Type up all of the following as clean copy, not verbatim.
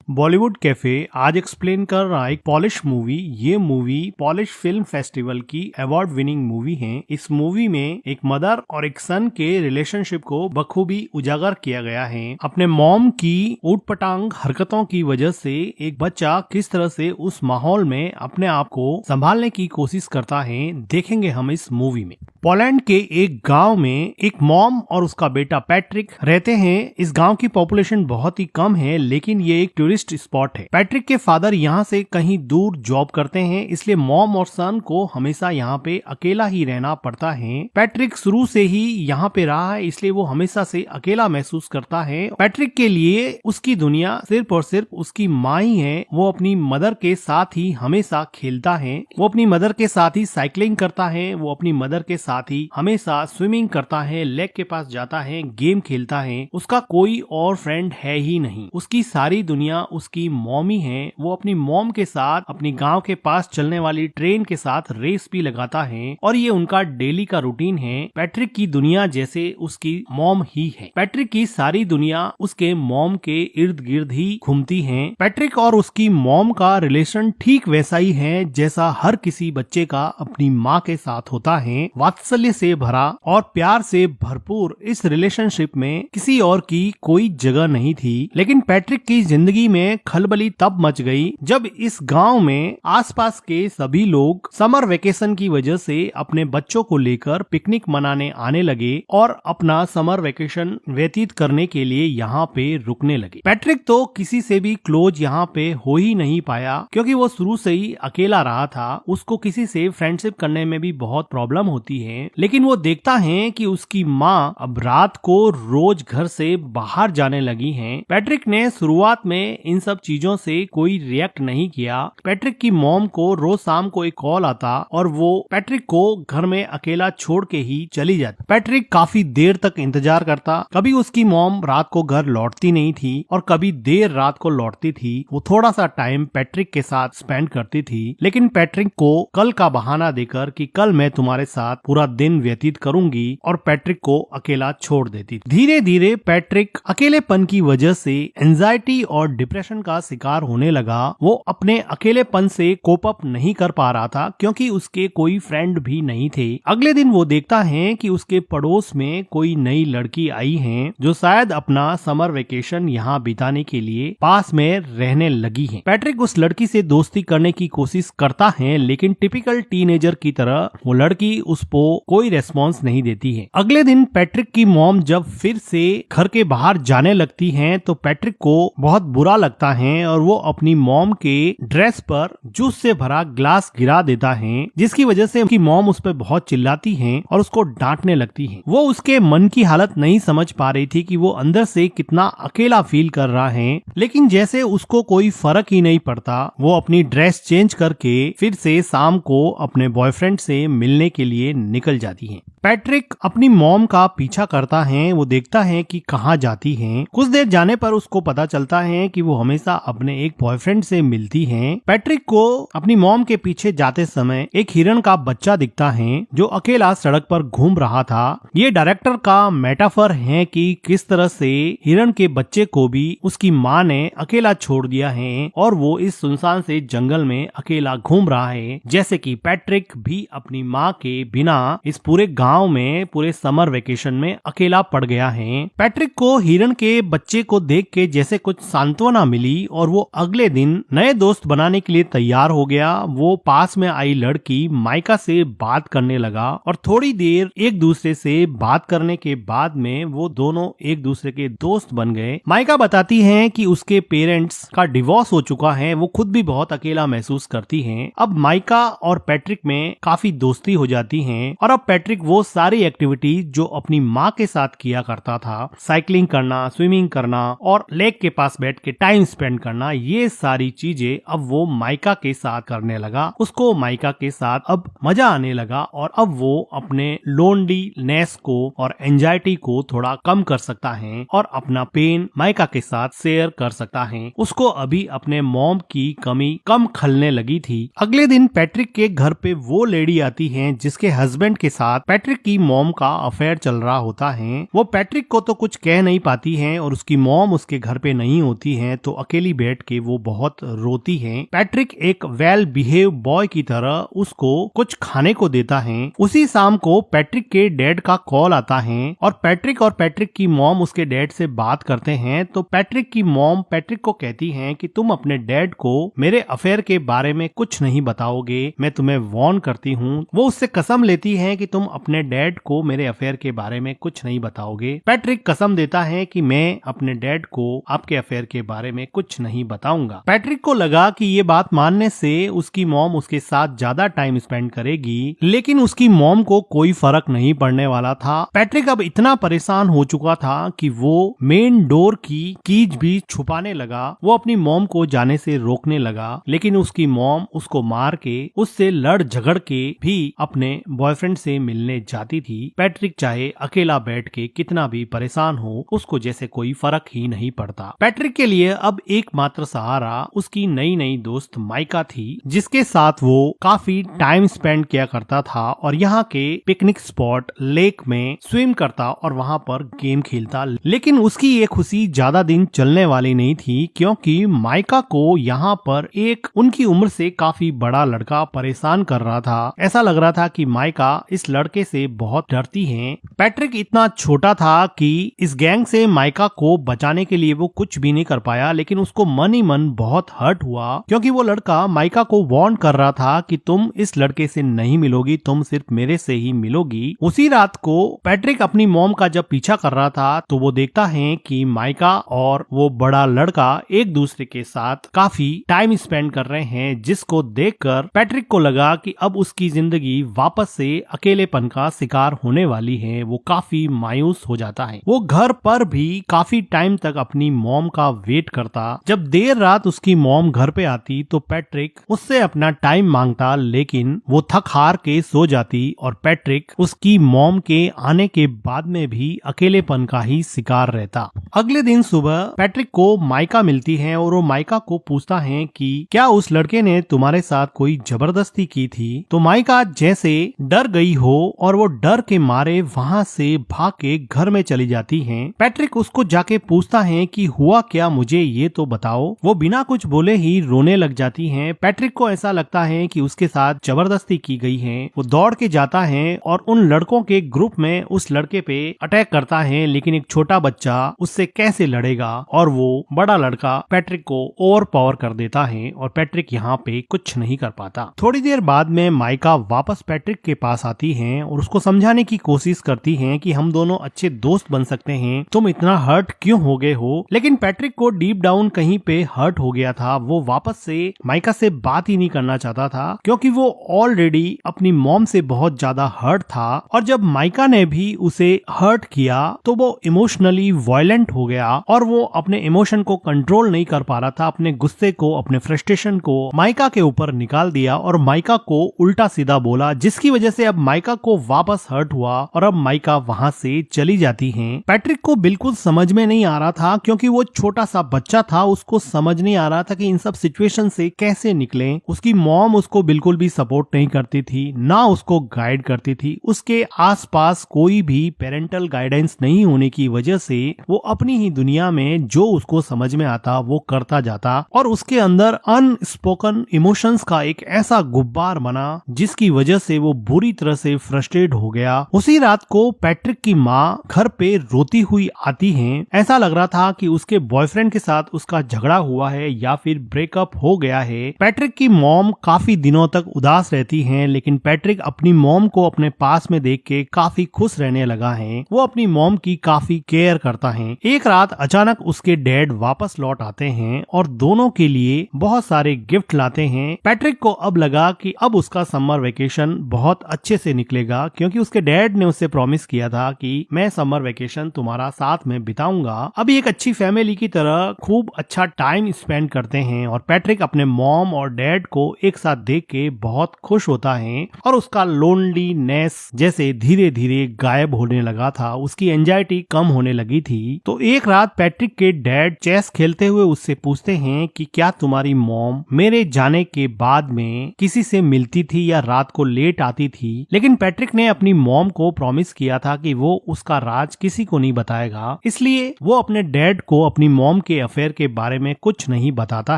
Bollywood cafe आज explain कर रहा है एक पॉलिश मूवी। ये मूवी पॉलिश फिल्म फेस्टिवल की अवार्ड विनिंग मूवी है। इस मूवी में एक मदर और एक सन के रिलेशनशिप को बखूबी उजागर किया गया है। अपने मॉम की ऊटपटांग हरकतों की वजह से एक बच्चा किस तरह से उस माहौल में अपने आप को संभालने की कोशिश करता है, देखेंगे हम इस मूवी में। पोलैंड के एक गांव में एक मॉम और उसका बेटा पैट्रिक रहते हैं। इस गांव की पॉपुलेशन बहुत ही कम है, लेकिन ये एक टूरिस्ट स्पॉट है। पैट्रिक के फादर यहाँ से कहीं दूर जॉब करते हैं, इसलिए मॉम और सन को हमेशा यहाँ पे अकेला ही रहना पड़ता है। पैट्रिक शुरू से ही यहाँ पे रहा है, इसलिए वो हमेशा से अकेला महसूस करता है। पैट्रिक के लिए उसकी दुनिया सिर्फ और सिर्फ उसकी माँ ही है। वो अपनी मदर के साथ ही हमेशा खेलता है, वो अपनी मदर के साथ ही साइकिलिंग करता है, वो अपनी मदर के साथ ही हमेशा स्विमिंग करता है, लेक के पास जाता है, गेम खेलता है। उसका कोई और फ्रेंड है ही नहीं। उसकी सारी दुनिया उसकी मॉमी है। वो अपनी मॉम के साथ अपनी गांव के पास चलने वाली ट्रेन के साथ रेस भी लगाता है और ये उनका डेली का रूटीन है। पैट्रिक की दुनिया जैसे उसकी मॉम ही है। पैट्रिक की सारी दुनिया उसके मॉम के इर्द गिर्द ही घूमती है। पैट्रिक और उसकी मॉम का रिलेशन ठीक वैसा ही है जैसा हर किसी बच्चे का अपनी माँ के साथ होता है। वात्सल्य से भरा और प्यार से भरपूर इस रिलेशनशिप में किसी और की कोई जगह नहीं थी। लेकिन पैट्रिक की जिंदगी में खलबली तब मच गई जब इस गांव में आसपास के सभी लोग समर वेकेशन की वजह से अपने बच्चों को लेकर पिकनिक मनाने आने लगे और अपना समर वेकेशन व्यतीत करने के लिए यहाँ पे रुकने लगे। पैट्रिक तो किसी से भी क्लोज यहाँ पे हो ही नहीं पाया, क्योंकि वो शुरू से ही अकेला रहा था। उसको किसी से फ्रेंडशिप करने में भी बहुत प्रॉब्लम होती है। लेकिन वो देखता है कि उसकी माँ अब रात को रोज घर से बाहर जाने लगी हैं। पैट्रिक ने शुरुआत में इन सब चीजों से कोई रिएक्ट नहीं किया। पैट्रिक की मॉम को रोज शाम को एक कॉल आता और वो पैट्रिक को घर में अकेला छोड़ के ही चली जाती। पैट्रिक काफी देर तक इंतजार करता। कभी उसकी मॉम रात को घर लौटती नहीं थी और कभी देर रात को लौटती थी। वो थोड़ा सा टाइम पैट्रिक के साथ स्पेंड करती थी, लेकिन पैट्रिक को कल का बहाना देकर कि कल मैं तुम्हारे साथ पूरा दिन व्यतीत करूंगी और पैट्रिक को अकेला छोड़ देती थी। धीरे धीरे पैट्रिक अकेलेपन की वजह से एंजाइटी और डिप्रेशन का शिकार होने लगा। वो अपने अकेलेपन से कोप अप नहीं कर पा रहा था, क्योंकि उसके कोई फ्रेंड भी नहीं थे। अगले दिन वो देखता है कि उसके पड़ोस में कोई नई लड़की आई है जो शायद अपना समर वेकेशन यहाँ बिताने के लिए पास में रहने लगी है। पैट्रिक उस लड़की से दोस्ती करने की कोशिश करता है, लेकिन टिपिकल टीनेजर की तरह वो लड़की उसको कोई रेस्पॉन्स नहीं देती है। अगले दिन पैट्रिक की मॉम जब फिर से घर के बाहर जाने लगती हैं, तो पैट्रिक को बहुत बुरा लगता है और वो अपनी मॉम के ड्रेस पर जूस से भरा ग्लास गिरा देता है, जिसकी वजह से उसकी मॉम उस पर बहुत चिल्लाती है और उसको डांटने लगती है। वो उसके मन की हालत नहीं समझ पा रही थी कि वो अंदर से कितना अकेला फील कर रहा है, लेकिन जैसे उसको कोई फर्क ही नहीं पड़ता, वो अपनी ड्रेस चेंज करके फिर से शाम को अपने बॉयफ्रेंड से मिलने के लिए निकल जाती है। पैट्रिक अपनी मॉम का पीछा करता है। वो देखता है कि कहाँ जाती है। कुछ देर जाने पर उसको पता चलता है कि वो हमेशा अपने एक बॉयफ्रेंड से मिलती है। पैट्रिक को अपनी मॉम के पीछे जाते समय एक हिरन का बच्चा दिखता है जो अकेला सड़क पर घूम रहा था। ये डायरेक्टर का मेटाफर है कि किस तरह से हिरन के बच्चे को भी उसकी माँ ने अकेला छोड़ दिया है और वो इस सुनसान से जंगल में अकेला घूम रहा है, जैसे कि पैट्रिक भी अपनी माँ के बिना इस पूरे गांव में पूरे समर वेकेशन में अकेला पड़ गया है। पैट्रिक को हिरन के बच्चे को देख के जैसे कुछ सांत्वना मिली और वो अगले दिन नए दोस्त बनाने के लिए तैयार हो गया। वो पास में आई लड़की माइका से बात करने लगा और थोड़ी देर एक दूसरे से बात करने के बाद में वो दोनों एक दूसरे के दोस्त बन गए। माइका बताती है कि उसके पेरेंट्स का डिवोर्स हो चुका है। वो खुद भी बहुत अकेला महसूस करती है। अब माइका और पैट्रिक में काफी दोस्ती हो जाती है और अब पैट्रिक वो सारी एक्टिविटीज जो अपनी माँ के साथ किया करता था, साइकिलिंग करना, स्विमिंग करना और लेक के पास बैठ के टाइम स्पेंड करना, ये सारी चीजें अब वो माइका के साथ करने लगा। उसको माइका के साथ अब मजा आने लगा और अब वो अपने लोनलीनेस को और एंजाइटी को थोड़ा कम कर सकता है और अपना पेन माइका के साथ शेयर कर सकता है। उसको अभी अपने मॉम की कमी कम खलने लगी थी। अगले दिन पैट्रिक के घर पे वो लेडी आती है जिसके हस्बैंड के साथ पैट्रिक पैट्रिक की मॉम का अफेयर चल रहा होता है। वो पैट्रिक को तो कुछ कह नहीं पाती है और उसकी मॉम उसके घर पे नहीं होती है, तो अकेली बैठ के वो बहुत रोती है। पैट्रिक एक वेल बिहेव बॉय की तरह उसको कुछ खाने को देता है। उसी शाम को पैट्रिक के डैड का कॉल आता है और पैट्रिक की मॉम उसके डैड से बात करते हैं। तो पैट्रिक की मॉम पैट्रिक को कहती है कि तुम अपने डैड को मेरे अफेयर के बारे में कुछ नहीं बताओगे, मैं तुम्हें वार्न करती हूँ। वो उससे कसम लेती है कि तुम अपने डैड को मेरे अफेयर के बारे में कुछ नहीं बताओगे। पैट्रिक कसम देता है कि मैं अपने डैड को आपके अफेयर के बारे में कुछ नहीं बताऊंगा। पैट्रिक को लगा कि ये बात मानने से उसकी मॉम उसके साथ ज्यादा टाइम स्पेंड करेगी, लेकिन उसकी मॉम को कोई फर्क नहीं पड़ने वाला था। पैट्रिक अब इतना परेशान हो चुका था कि वो मेन डोर की कीज भी छुपाने लगा। वो अपनी मॉम को जाने से रोकने लगा, लेकिन उसकी मॉम उसको मार के उससे लड़ झगड़ के भी अपने बॉयफ्रेंड से मिलने जाती थी। पैट्रिक चाहे अकेला बैठ के कितना भी परेशान हो, उसको जैसे कोई फर्क ही नहीं पड़ता। पैट्रिक के लिए अब एकमात्र सहारा उसकी नई नई दोस्त माइका थी, जिसके साथ वो काफी टाइम स्पेंड किया करता था और यहाँ के पिकनिक स्पॉट लेक में स्विम करता और वहाँ पर गेम खेलता। लेकिन उसकी ये खुशी ज्यादा दिन चलने वाली नहीं थी, क्योंकि माइका को यहाँ पर एक उनकी उम्र से काफी बड़ा लड़का परेशान कर रहा था। ऐसा लग रहा था कि माइका इस लड़के से बहुत डरती है। पैट्रिक इतना छोटा था कि इस गैंग से माइका को बचाने के लिए वो कुछ भी नहीं कर पाया, लेकिन उसको मन ही मन बहुत हर्ट हुआ, क्योंकि वो लड़का माइका को वार्न कर रहा था कि तुम इस लड़के से नहीं मिलोगी, तुम सिर्फ मेरे से ही मिलोगी। उसी रात को पैट्रिक अपनी मॉम का जब पीछा कर रहा था तो वो देखता है कि माइका और वो बड़ा लड़का एक दूसरे के साथ काफी टाइम स्पेंड कर रहे हैं, जिसको देखकर पैट्रिक को लगा कि अब उसकी जिंदगी वापस से अकेलेपन का शिकार होने वाली है। वो काफी मायूस हो जाता है। वो घर पर भी काफी टाइम तक अपनी मॉम का वेट करता। जब देर रात उसकी मॉम घर पे आती तो पैट्रिक उससे अपना टाइम मांगता, लेकिन वो थक हार के सो जाती और पैट्रिक उसकी मॉम के आने के बाद में भी अकेलेपन का ही शिकार रहता। अगले दिन सुबह पैट्रिक को माइका मिलती है और वो माइका को पूछता है कि क्या उस लड़के ने तुम्हारे साथ कोई जबरदस्ती की थी। तो माइका जैसे डर गई हो और वो डर के मारे वहाँ से भाग के घर में चली जाती है। पैट्रिक उसको जाके पूछता है कि हुआ क्या, मुझे ये तो बताओ। वो बिना कुछ बोले ही रोने लग जाती है। पैट्रिक को ऐसा लगता है कि उसके साथ जबरदस्ती की गई है। वो दौड़ के जाता है और उन लड़कों के ग्रुप में उस लड़के पे अटैक करता है, लेकिन एक छोटा बच्चा उससे कैसे लड़ेगा और वो बड़ा लड़का पैट्रिक को ओवर पावर कर देता है और पैट्रिक यहाँ पे कुछ नहीं कर पाता। थोड़ी देर बाद में माइका वापस पैट्रिक के पास आती है और उसको समझाने की कोशिश करती है कि हम दोनों अच्छे दोस्त बन सकते हैं, तुम इतना हर्ट क्यों हो गए हो। लेकिन पैट्रिक को डीप डाउन कहीं पे हर्ट हो गया था। वो वापस से माइका से बात ही नहीं करना चाहता था, क्योंकि वो ऑलरेडी अपनी मॉम से बहुत ज्यादा हर्ट था और जब माइका ने भी उसे हर्ट किया तो वो इमोशनली वायलेंट हो गया और वो अपने इमोशन को कंट्रोल नहीं कर पा रहा था। अपने गुस्से को, अपने फ्रस्ट्रेशन को माइका के ऊपर निकाल दिया और माइका को उल्टा सीधा बोला, जिसकी वजह से अब माइका को वापस हर्ट हुआ और अब माइका वहाँ से चली जाती है। पैट्रिक को बिल्कुल समझ में नहीं आ रहा था, क्योंकि वो छोटा सा बच्चा था, उसको समझ नहीं आ रहा था कि इन सब सिचुएशन से कैसे निकले। उसकी मॉम उसको बिल्कुल भी सपोर्ट नहीं करती थी, ना उसको गाइड करती थी। उसके आसपास कोई भी पेरेंटल गाइडेंस नहीं होने की वजह से वो अपनी ही दुनिया में जो उसको समझ में आता वो करता जाता और उसके अंदर अनस्पोकन इमोशंस का एक ऐसा गुब्बार बना जिसकी वजह से वो बुरी तरह से फ्रस्ट्रेट हो गया। उसी रात को पैट्रिक की माँ घर पे रोती हुई आती है। ऐसा लग रहा था कि उसके बॉयफ्रेंड के साथ उसका झगड़ा हुआ है या फिर ब्रेकअप हो गया है। पैट्रिक की मॉम काफी दिनों तक उदास रहती हैं, लेकिन पैट्रिक अपनी मॉम को अपने पास में देख के काफी खुश रहने लगा है। वो अपनी मॉम की काफी केयर करता है। एक रात अचानक उसके डैड वापस लौट आते हैं और दोनों के लिए बहुत सारे गिफ्ट लाते हैं। पैट्रिक को अब लगा कि अब उसका समर वेकेशन बहुत अच्छे से निकलेगा, क्योंकि उसके डैड ने उससे प्रॉमिस किया था कि मैं समर वेकेशन तुम्हारा साथ में बिताऊंगा। अभी एक अच्छी फैमिली की तरह खूब अच्छा टाइम स्पेंड करते हैं और पैट्रिक अपने मॉम और डैड को एक साथ देख के बहुत खुश होता है और उसका लोनलीनेस जैसे धीरे धीरे गायब होने लगा था। उसकी एंजाइटी कम होने लगी थी। तो एक रात पैट्रिक के डैड चेस खेलते हुए उससे पूछते हैं कि क्या तुम्हारी मॉम मेरे जाने के बाद में किसी से मिलती थी या रात को लेट आती थी। लेकिन पैट्रिक पैट्रिक ने अपनी मॉम को प्रॉमिस किया था कि वो उसका राज किसी को नहीं बताएगा, इसलिए वो अपने डैड को अपनी मॉम के अफेयर के बारे में कुछ नहीं बताता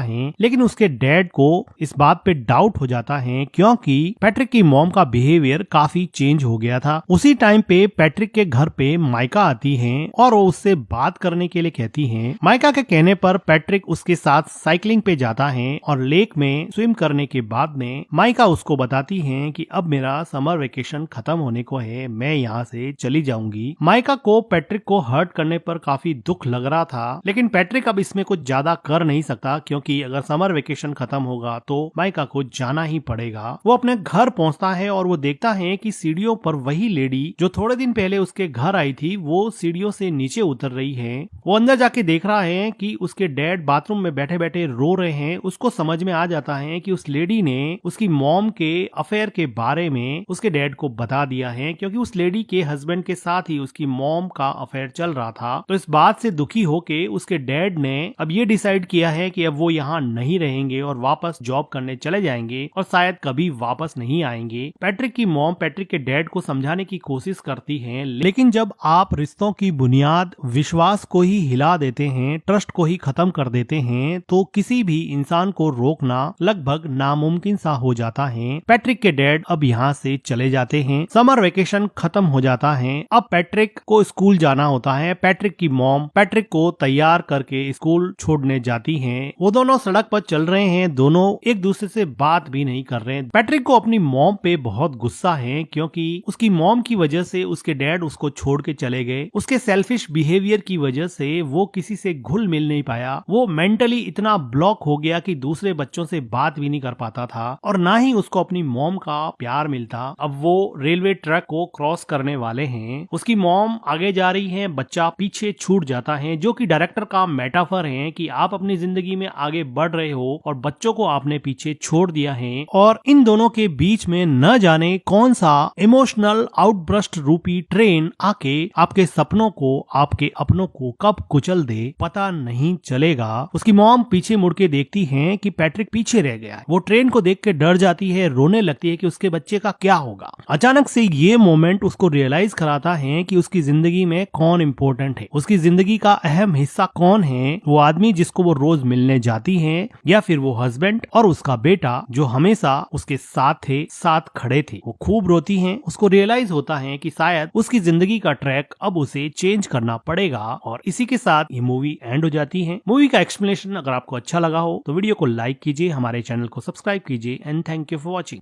है। लेकिन उसके डैड को इस बात पे डाउट हो जाता है क्योंकि पैट्रिक की मॉम का बिहेवियर काफी चेंज हो गया था। उसी टाइम पे पैट्रिक के घर पे माइका आती है और वो उससे बात करने के लिए कहती है। माइका के कहने पर पैट्रिक उसके साथ साइकिलिंग पे जाता है और लेक में स्विम करने के बाद में माइका उसको बताती है कि अब मेरा समर वेकेशन खत्म होने को है, मैं यहाँ से चली जाऊंगी। माइका को पैट्रिक को हर्ट करने पर काफी दुख लग रहा था, लेकिन पैट्रिक अब इसमें कुछ ज्यादा कर नहीं सकता क्योंकि अगर समर वेकेशन खत्म होगा तो माइका को जाना ही पड़ेगा। वो अपने घर पहुंचता है और वो देखता है कि सीढ़ियों पर वही लेडी जो थोड़े दिन पहले उसके घर आई थी वो सीढ़ियों से नीचे उतर रही है। वो अंदर जाके देख रहा है कि उसके डैड बाथरूम में बैठे बैठे रो रहे हैं। उसको समझ में आ जाता है कि उस लेडी ने उसकी मॉम के अफेयर के बारे में उसके डैड को बता दिया है क्योंकि उस लेडी के हस्बैंड के साथ ही उसकी मॉम का अफेयर चल रहा था। तो इस बात से दुखी होके उसके डैड ने अब ये डिसाइड किया है कि अब वो यहाँ नहीं रहेंगे और वापस जॉब करने चले जाएंगे और शायद कभी वापस नहीं आएंगे। पैट्रिक की मॉम पैट्रिक के डैड को समझाने की कोशिश करती है, लेकिन जब आप रिश्तों की बुनियाद विश्वास को ही हिला देते हैं, ट्रस्ट को ही खत्म कर देते हैं, तो किसी भी इंसान को रोकना लगभग नामुमकिन सा हो जाता है। पैट्रिक के डैड अब यहाँ से चले जाते हैं। समर वेकेशन खत्म हो जाता है। अब पैट्रिक को स्कूल जाना होता है। पैट्रिक की मॉम पैट्रिक को तैयार करके स्कूल छोड़ने जाती हैं। वो दोनों सड़क पर चल रहे हैं, दोनों एक दूसरे से बात भी नहीं कर रहे हैं। पैट्रिक को अपनी मॉम पे बहुत गुस्सा है क्योंकि उसकी मॉम की वजह से उसके डैड उसको छोड़ के चले गए। उसके सेल्फिश बिहेवियर की वजह से वो किसी से घुल मिल नहीं पाया। वो मेंटली इतना ब्लॉक हो गया कि दूसरे बच्चों से बात भी नहीं कर पाता था और ना ही उसको अपनी मॉम का प्यार मिलता। अब वो रेलवे ट्रैक को क्रॉस करने वाले हैं। उसकी मॉम आगे जा रही है, बच्चा पीछे छूट जाता है, जो कि डायरेक्टर का मेटाफर है कि आप अपनी जिंदगी में आगे बढ़ रहे हो और बच्चों को आपने पीछे छोड़ दिया है। और इन दोनों के बीच में न जाने कौन सा इमोशनल आउटबर्स्ट रूपी ट्रेन आके आपके सपनों को, आपके अपनों को कब कुचल दे पता नहीं चलेगा। उसकी मॉम पीछे मुड़ के देखती है कि पैट्रिक पीछे रह गया है। वो ट्रेन को देख के डर जाती है, रोने लगती है कि उसके बच्चे का क्या होगा। अचानक से ये मोमेंट उसको रियलाइज कराता है कि उसकी जिंदगी में कौन इम्पोर्टेंट है, उसकी जिंदगी का अहम हिस्सा कौन है। वो आदमी जिसको वो रोज मिलने जाती है या फिर वो हस्बैंड और उसका बेटा जो हमेशा उसके साथ थे, साथ खड़े थे। वो खूब रोती है। उसको रियलाइज होता है कि शायद उसकी जिंदगी का ट्रैक अब उसे चेंज करना पड़ेगा और इसी के साथ ये मूवी एंड हो जाती है। मूवी का एक्सप्लेनेशन अगर आपको अच्छा लगा हो तो वीडियो को लाइक कीजिए, हमारे चैनल को सब्सक्राइब कीजिए and thank you for watching.